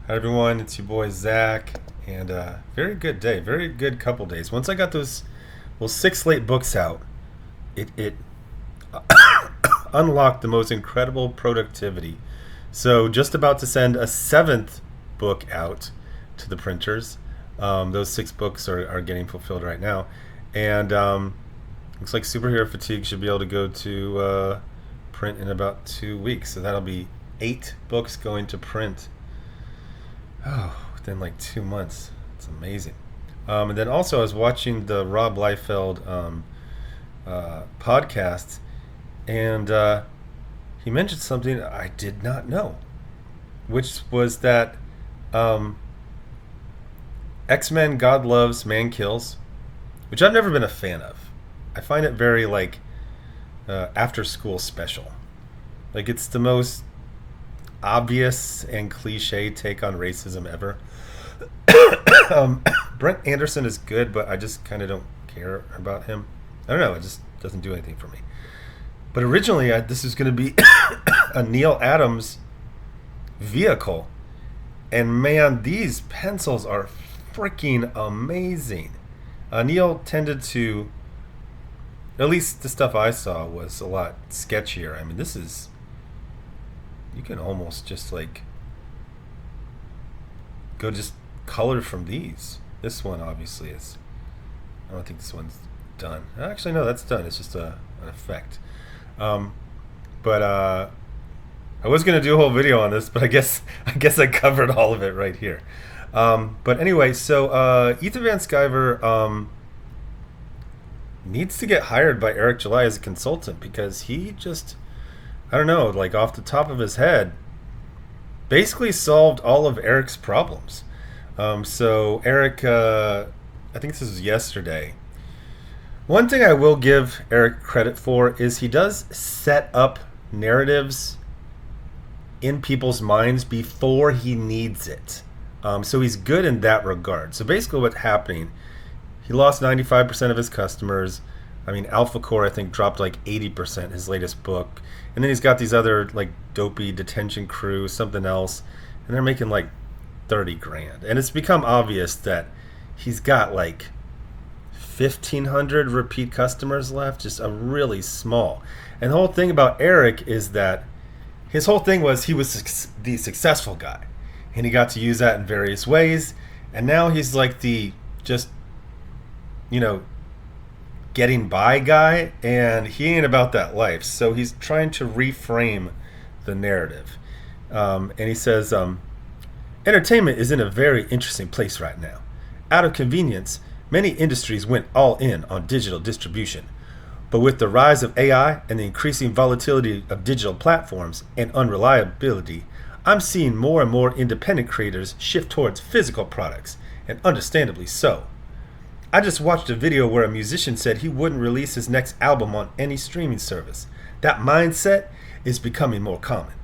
Hi everyone, it's your boy Zach, and very good day, very good couple days. Once I got those six late books out, it unlocked the most incredible productivity. So just about to send a seventh book out to the printers. Those six books are getting fulfilled right now, and looks like Superhero Fatigue should be able to go to print in about 2 weeks. So that'll be 8 books going to print. Oh, within like 2 months. It's amazing. And then also, I was watching the Rob Liefeld podcast, and he mentioned something I did not know, which was that X-Men God Loves, Man Kills, which I've never been a fan of. I find it very like after school special. Like it's the most obvious and cliche take on racism ever. Brent Anderson is good, but I just kind of don't care about him. I don't know. It just doesn't do anything for me. But originally, this was going to be a Neil Adams vehicle. And man, these pencils are freaking amazing. Neil tended to, at least the stuff I saw was a lot sketchier. I mean, this is, you can almost just like go just color from these. This one obviously is, I don't think this one's done. Actually, no, that's done. It's just an effect. But I was gonna do a whole video on this, but I guess I covered all of it right here. But anyway, so Ethan Van Sciver needs to get hired by Eric July as a consultant because he just, I don't know, like off the top of his head, basically solved all of Eric's problems. So Eric, I think this was yesterday. One thing I will give Eric credit for is he does set up narratives in people's minds before he needs it. So he's good in that regard. So basically what's happening, he lost 95% of his customers. I mean, Alpha Core, I think, dropped like 80%, his latest book. And then he's got these other like dopey Detention Crew, something else, and they're making like 30 grand. And it's become obvious that he's got like 1,500 repeat customers left, just a really small. And the whole thing about Eric is that his whole thing was he was the successful guy. And he got to use that in various ways. And now he's like the just, you know, getting by guy, and he ain't about that life. So he's trying to reframe the narrative. And he says, entertainment is in a very interesting place right now. Out of convenience, many industries went all in on digital distribution. But with the rise of AI and the increasing volatility of digital platforms and unreliability, I'm seeing more and more independent creators shift towards physical products, and understandably so. I just watched a video where a musician said he wouldn't release his next album on any streaming service. That mindset is becoming more common.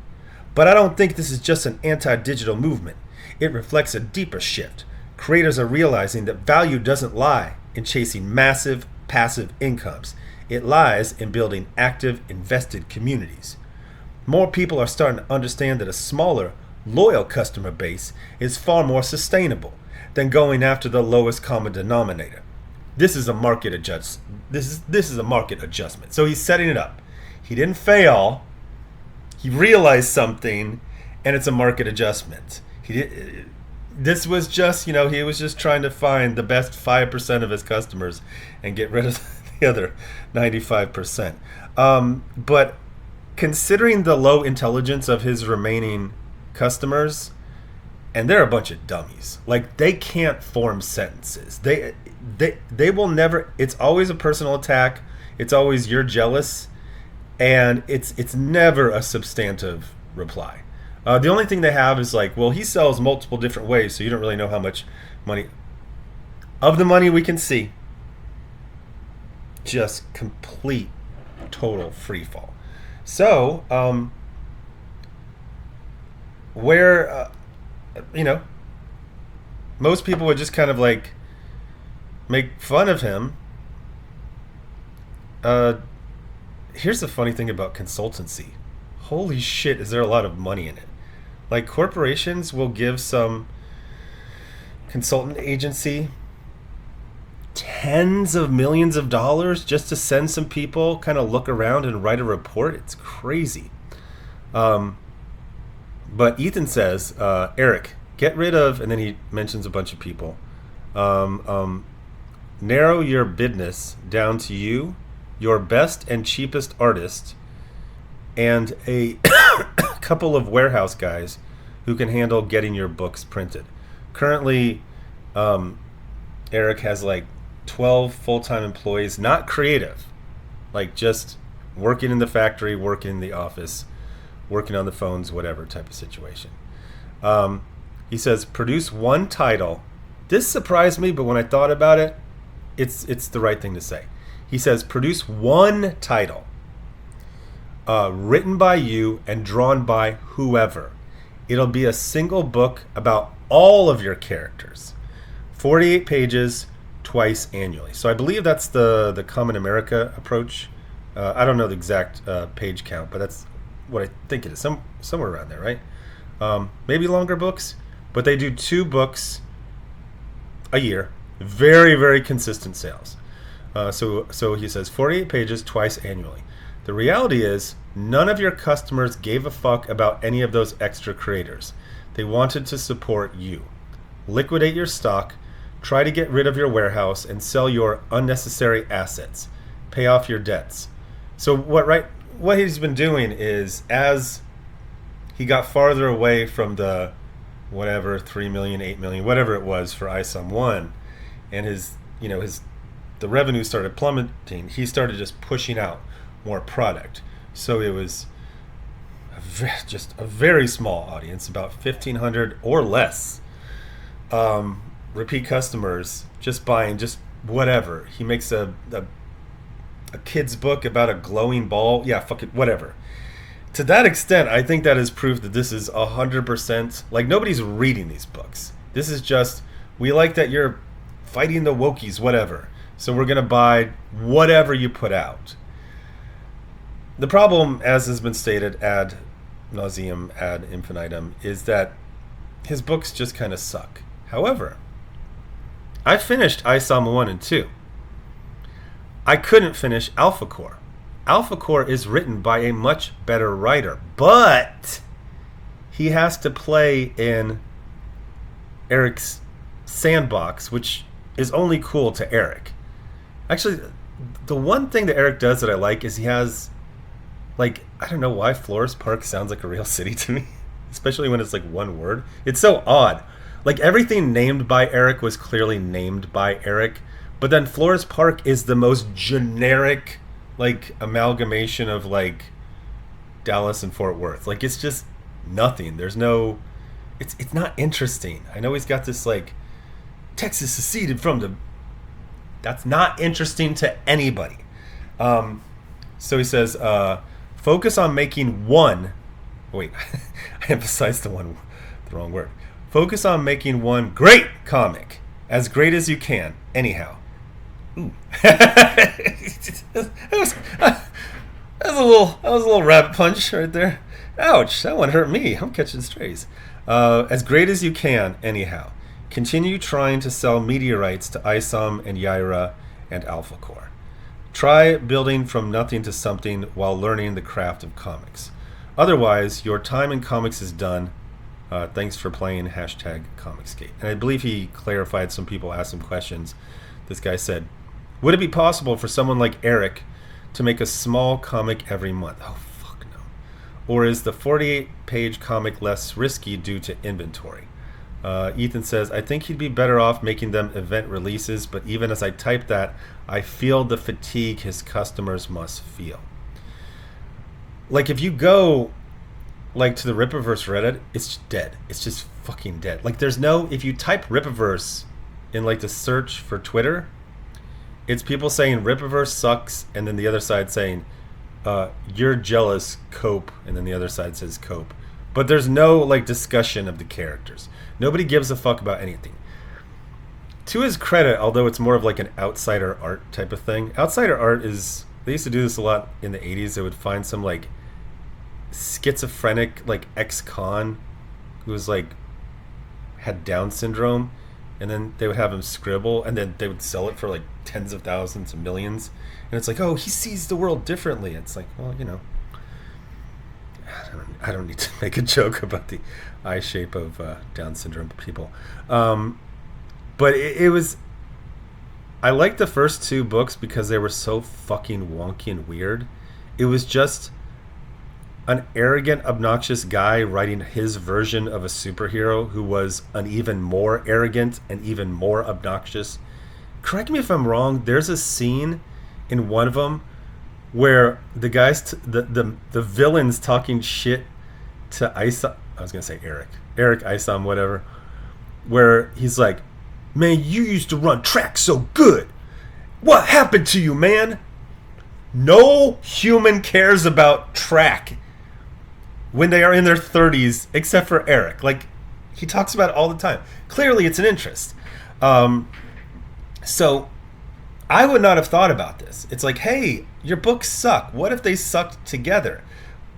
But I don't think this is just an anti-digital movement. It reflects a deeper shift. Creators are realizing that value doesn't lie in chasing massive, passive incomes. It lies in building active, invested communities. More people are starting to understand that a smaller, loyal customer base is far more sustainable than going after the lowest common denominator. This is a market adjust. This is a market adjustment. So he's setting it up. He didn't fail. He realized something, and it's a market adjustment. This was just, he was just trying to find the best 5% of his customers and get rid of the other 95%. But considering the low intelligence of his remaining customers, and they're a bunch of dummies. Like, they can't form sentences. They will never. It's always a personal attack. It's always you're jealous, and it's never a substantive reply. The only thing they have is like, well, he sells multiple different ways, so you don't really know how much money. Of the money we can see, just complete, total free fall. So, where most people would just kind of like make fun of him. Here's the funny thing about consultancy. Holy shit, is there a lot of money in it. Like corporations will give some consultant agency tens of millions of dollars just to send some people kind of look around and write a report. It's crazy. But Ethan says, Eric, get rid of, and then he mentions a bunch of people. Narrow your bidness down to you, your best and cheapest artist, and a couple of warehouse guys who can handle getting your books printed. Currently, Eric has like 12 full-time employees, not creative, like just working in the factory, working in the office, working on the phones, whatever type of situation. He says, produce one title. This surprised me, but when I thought about it, it's the right thing to say. He says, produce one title written by you and drawn by whoever. It'll be a single book about all of your characters. 48 pages, twice annually. So I believe that's the Common America approach. I don't know the exact page count, but that's what I think it is. Somewhere around there, right? Maybe longer books, but they do 2 books a year. Very, very consistent sales. So he says 48 pages, twice annually. The reality is, none of your customers gave a fuck about any of those extra creators. They wanted to support you. Liquidate your stock, try to get rid of your warehouse, and sell your unnecessary assets. Pay off your debts. So what he's been doing is, as he got farther away from the whatever 3 million, 8 million, whatever it was for ISOM 1, and the revenue started plummeting, he started just pushing out more product. So it was just a very small audience, about 1,500 or less repeat customers just buying just whatever. He makes a kid's book about a glowing ball. Yeah, fuck it, whatever. To that extent, I think that is proof that this is 100%, like, nobody's reading these books. This is just, we like that you're fighting the wokies, whatever. So we're going to buy whatever you put out. The problem, as has been stated ad nauseum, ad infinitum, is that his books just kind of suck. However, I finished ISOM 1 and 2. I couldn't finish Alpha Core. Alpha Core is written by a much better writer, but he has to play in Eric's sandbox, which is only cool to Eric. Actually, the one thing that Eric does that I like is he has, like, I don't know why Flores Park sounds like a real city to me, especially when it's like one word. It's so odd. Like, everything named by Eric was clearly named by Eric, but then Flores Park is the most generic, like, amalgamation of, like, Dallas and Fort Worth. Like, it's just nothing. There's no, it's not interesting. I know he's got this, like, Texas seceded from the, that's not interesting to anybody. So he says, focus on making one, wait, I emphasized the wrong word. Focus on making one great comic, as great as you can, anyhow. Ooh. that was a little rabbit punch right there. Ouch, that one hurt me. I'm catching strays. As great as you can, anyhow. Continue trying to sell media rights to ISOM and Yaira and Alpha Core. Try building from nothing to something while learning the craft of comics. Otherwise, your time in comics is done. Thanks for playing #Comicsgate. And I believe he clarified, some people asked him questions. This guy said, would it be possible for someone like Eric to make a small comic every month? Oh, fuck no. Or is the 48-page comic less risky due to inventory? Ethan says, I think he'd be better off making them event releases, but even as I type that, I feel the fatigue his customers must feel. Like, if you go, like, to the Rippaverse Reddit, it's just dead. It's just fucking dead. Like, there's no, if you type Rippaverse in, like, the search for Twitter, it's people saying Rippaverse sucks, and then the other side saying, you're jealous, cope, and then the other side says cope. But there's no, like, discussion of the characters. Nobody gives a fuck about anything. To his credit, although it's more of like an outsider art type of thing, outsider art is, they used to do this a lot in the 80s. They would find some, like, schizophrenic, like, ex-con who was like had Down syndrome, and then they would have him scribble, and then they would sell it for like tens of thousands and millions. And it's like, oh, he sees the world differently. It's like, well, you know, I don't need to make a joke about the eye shape of Down syndrome people. But it was. I liked the first two books because they were so fucking wonky and weird. It was just an arrogant, obnoxious guy writing his version of a superhero who was an even more arrogant and even more obnoxious. Correct me if I'm wrong. There's a scene in one of them where the guys, the villain's talking shit to Isom. I was gonna say Eric Isom, whatever. Where he's like, "Man, you used to run track so good. What happened to you, man?" No human cares about track when they are in their 30s, except for Eric. Like, he talks about it all the time. Clearly, it's an interest. So, I would not have thought about this. It's like, hey, your books suck. What if they sucked together?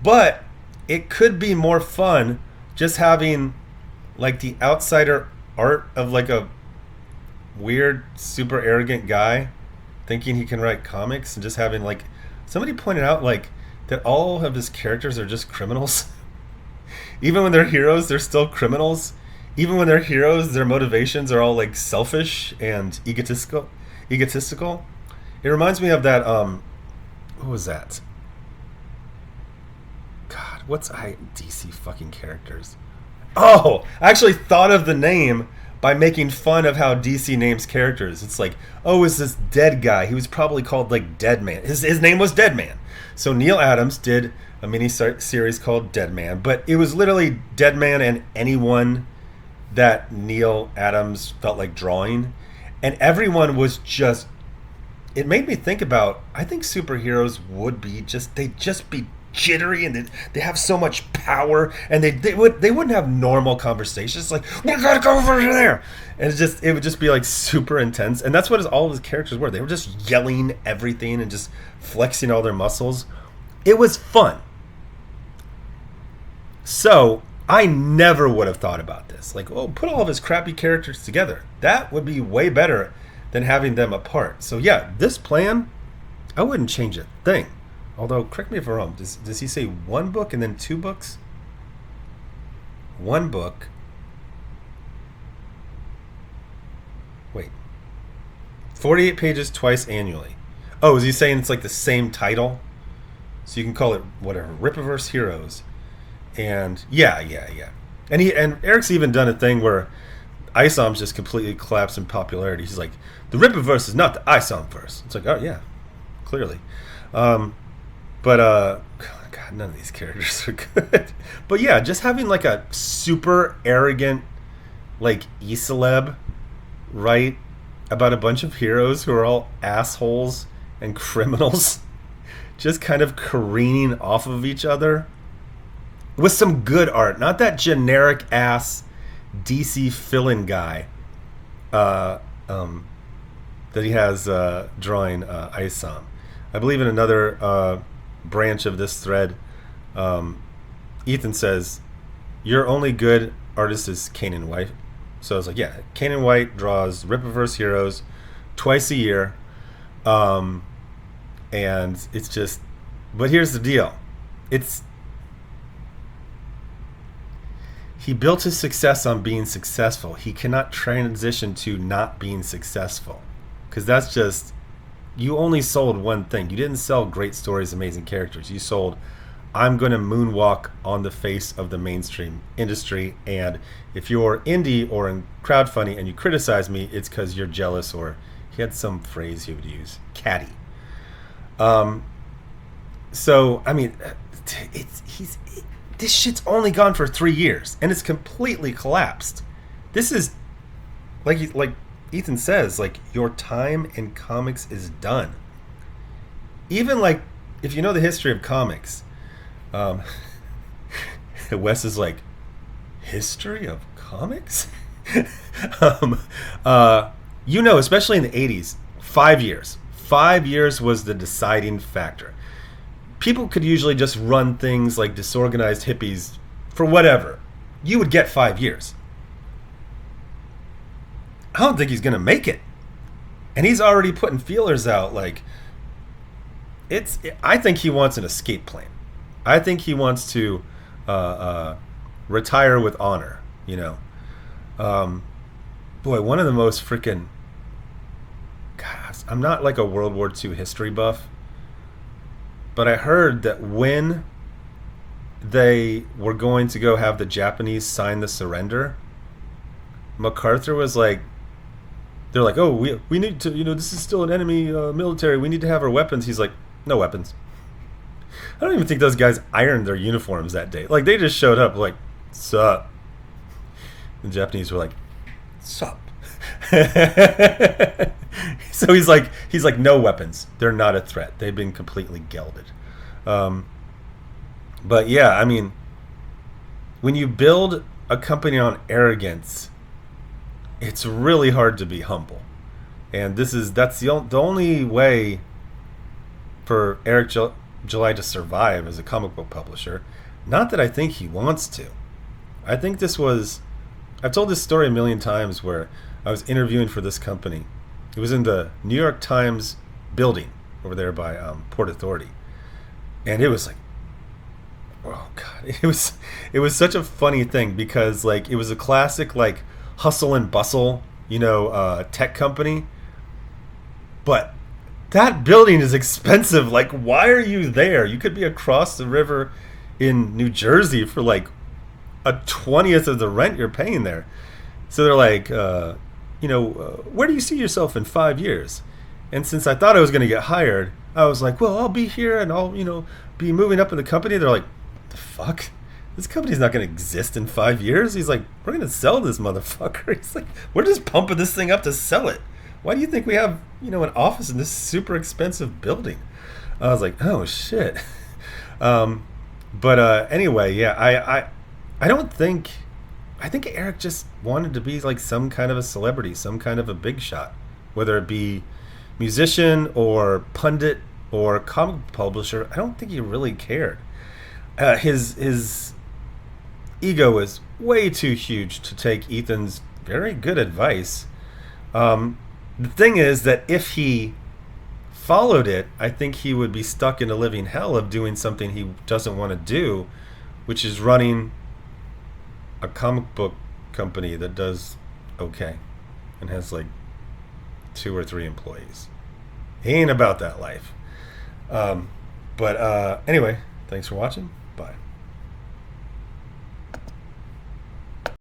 But it could be more fun just having, like, the outsider art of, like, a weird, super arrogant guy thinking he can write comics, and just having, like, somebody pointed out, like, that all of his characters are just criminals. Even when they're heroes, they're still criminals. Even when they're heroes, their motivations are all, like, selfish and egotistical. It reminds me of that, what was that? God, what's DC fucking characters? Oh, I actually thought of the name by making fun of how DC names characters. It's like, oh, it's this dead guy. He was probably called, like, Dead Man. His name was Dead Man. So Neil Adams did a mini series called Dead Man, but it was literally Dead Man and anyone that Neil Adams felt like drawing. And everyone was just, it made me think about, I think superheroes would be just, they'd just be jittery, and they have so much power, and they wouldn't have normal conversations like, we gotta go over there, and it would just be like super intense. And that's what all of his characters were. They were just yelling everything and just flexing all their muscles. It was fun. So I never would have thought about this, like, oh, put all of his crappy characters together. That would be way better than having them apart. So yeah, this plan, I wouldn't change a thing. Although, correct me if I'm wrong, does he say one book and then two books? One book. Wait. 48 pages twice annually. Oh, is he saying it's like the same title? So you can call it whatever, RIPPAVERSE Heroes. And yeah. And Eric's even done a thing where Isom's just completely collapsed in popularity. He's like, the RIPPAVERSE is not the Isomverse. It's like, oh yeah, clearly. But God, none of these characters are good. But yeah, just having like a super arrogant, like, e-celeb write about a bunch of heroes who are all assholes and criminals, just kind of careening off of each other with some good art, not that generic ass DC fill-in guy that he has drawing Isom. I believe in another branch of this thread, Ethan says, your only good artist is Kanan White. So I was like, yeah, Kanan White draws RIPPAVERSE Heroes twice a year. And it's just, but here's the deal. He built his success on being successful. He cannot transition to not being successful. Because that's just, you only sold one thing. You didn't sell great stories, amazing characters. You sold, I'm going to moonwalk on the face of the mainstream industry, and if you're indie or in crowdfunding and you criticize me, it's because you're jealous, or he had some phrase he would use, catty. So, I mean, this shit's only gone for 3 years, and it's completely collapsed. This is, like Ethan says, like, your time in comics is done. Even, like, if you know the history of comics, Wes is like, history of comics? Especially in the 80s, 5 years. 5 years was the deciding factor. People could usually just run things like disorganized hippies for whatever. you would get 5 years. I don't think he's going to make it. And he's already putting feelers out. Like, I think he wants an escape plan. I think he wants to retire with honor, you know. Boy, one of the most freaking... Gosh, I'm not like a World War II history buff, but I heard that when they were going to go have the Japanese sign the surrender, MacArthur was like, they're like, oh, we need to, you know, this is still an enemy military. We need to have our weapons. He's like, no weapons. I don't even think those guys ironed their uniforms that day. Like, they just showed up like, sup. The Japanese were like, sup. So he's like, no weapons. They're not a threat. They've been completely gelded. But yeah, I mean, when you build a company on arrogance, it's really hard to be humble. And that's the only way for Eric July to survive as a comic book publisher. Not that I think he wants to. I think I've told this story a million times where I was interviewing for this company. It was in the New York Times building over there by Port Authority. And it was like, oh God, it was such a funny thing because like it was a classic like hustle and bustle, you know, tech company. But that building is expensive. Like, why are you there? You could be across the river in New Jersey for like a 20th of the rent you're paying there. So they're like, you know, where do you see yourself in 5 years? And since I thought I was going to get hired, I was like, well, I'll be here and I'll, you know, be moving up in the company. They're like, the fuck? This company's not going to exist in 5 years. He's like, we're going to sell this motherfucker. He's like, we're just pumping this thing up to sell it. Why do you think we have, you know, an office in this super expensive building? I was like, oh shit. But anyway, yeah, I don't think, I think Eric just wanted to be like some kind of a celebrity, some kind of a big shot, whether it be musician or pundit or comic publisher. I don't think he really cared. His ego is way too huge to take Ethan's very good advice. The thing is that if he followed it, I think he would be stuck in a living hell of doing something he doesn't want to do, which is running a comic book company that does okay and has like 2 or 3 employees. He ain't about that life. But anyway, thanks for watching. Bye.